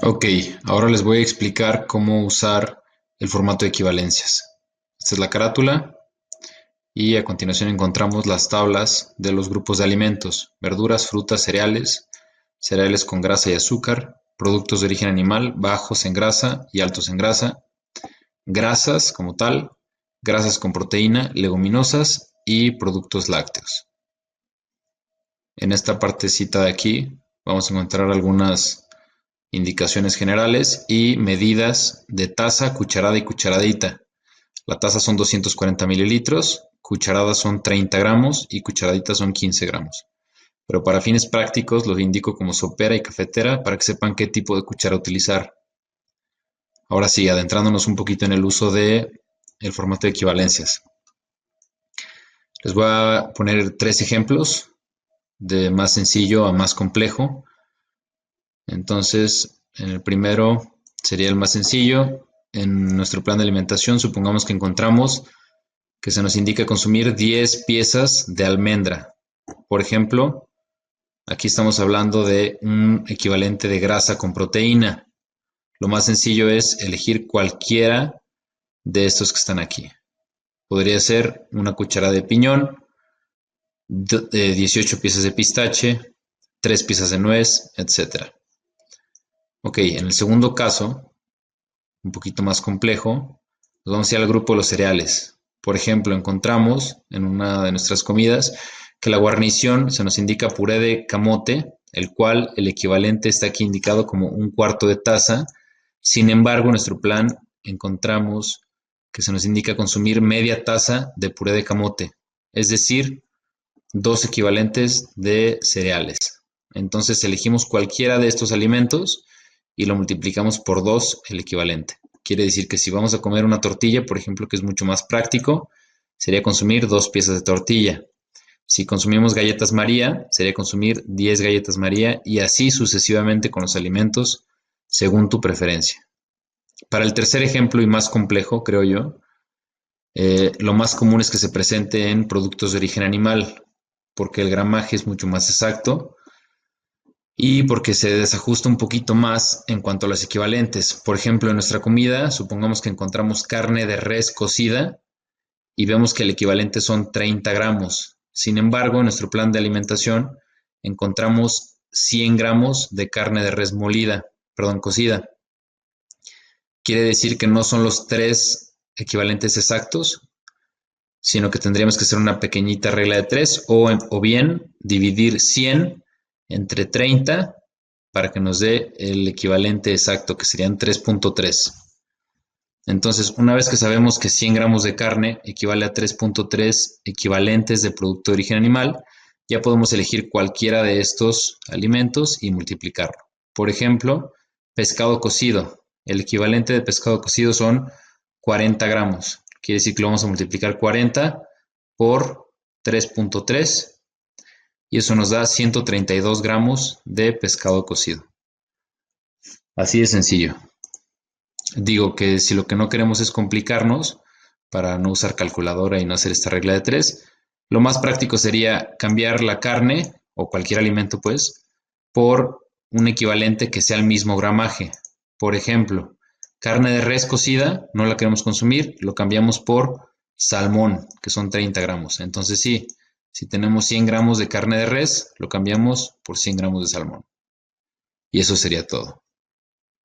Ok, ahora les voy a explicar cómo usar el formato de equivalencias. Esta es la carátula y a continuación encontramos las tablas de los grupos de alimentos: verduras, frutas, cereales, cereales con grasa y azúcar, productos de origen animal, bajos en grasa y altos en grasa, grasas como tal, grasas con proteína, leguminosas y productos lácteos. En esta partecita de aquí vamos a encontrar algunas indicaciones generales y medidas de taza, cucharada y cucharadita. La taza son 240 mililitros, cucharadas son 30 gramos y cucharaditas son 15 gramos. Pero para fines prácticos los indico como sopera y cafetera para que sepan qué tipo de cuchara utilizar. Ahora sí, adentrándonos un poquito en el uso de el formato de equivalencias. Les voy a poner 3 ejemplos de más sencillo a más complejo. Entonces, en el primero sería el más sencillo. En nuestro plan de alimentación, supongamos que encontramos que se nos indica consumir 10 piezas de almendra. Por ejemplo, aquí estamos hablando de un equivalente de grasa con proteína. Lo más sencillo es elegir cualquiera de estos que están aquí. Podría ser una cucharada de piñón, 18 piezas de pistache, 3 piezas de nuez, etc. Ok, en el segundo caso, un poquito más complejo, nos vamos a ir al grupo de los cereales. Por ejemplo, encontramos en una de nuestras comidas que la guarnición se nos indica puré de camote, el cual el equivalente está aquí indicado como un cuarto de taza. Sin embargo, en nuestro plan encontramos que se nos indica consumir media taza de puré de camote, es decir, 2 equivalentes de cereales. Entonces elegimos cualquiera de estos alimentos y lo multiplicamos por 2 el equivalente. Quiere decir que si vamos a comer una tortilla, por ejemplo, que es mucho más práctico, sería consumir 2 piezas de tortilla. Si consumimos galletas María, sería consumir 10 galletas María y así sucesivamente con los alimentos según tu preferencia. Para el tercer ejemplo y más complejo, creo yo, lo más común es que se presente en productos de origen animal, porque el gramaje es mucho más exacto y porque se desajusta un poquito más en cuanto a los equivalentes. Por ejemplo, en nuestra comida, supongamos que encontramos carne de res cocida y vemos que el equivalente son 30 gramos. Sin embargo, en nuestro plan de alimentación encontramos 100 gramos de carne de res cocida. Quiere decir que no son los 3 equivalentes exactos, sino que tendríamos que hacer una pequeñita regla de 3 o bien dividir 100 entre 30 para que nos dé el equivalente exacto, que serían 3.3. Entonces, una vez que sabemos que 100 gramos de carne equivale a 3.3 equivalentes de producto de origen animal, ya podemos elegir cualquiera de estos alimentos y multiplicarlo. Por ejemplo, pescado cocido. El equivalente de pescado cocido son 40 gramos. Quiere decir que lo vamos a multiplicar 40 por 3.3 y eso nos da 132 gramos de pescado cocido. Así de sencillo. Digo que si lo que no queremos es complicarnos, para no usar calculadora y no hacer esta regla de 3, lo más práctico sería cambiar la carne o cualquier alimento pues por un equivalente que sea el mismo gramaje. Por ejemplo, carne de res cocida, no la queremos consumir, lo cambiamos por salmón, que son 30 gramos. Entonces sí, si tenemos 100 gramos de carne de res, lo cambiamos por 100 gramos de salmón. Y eso sería todo.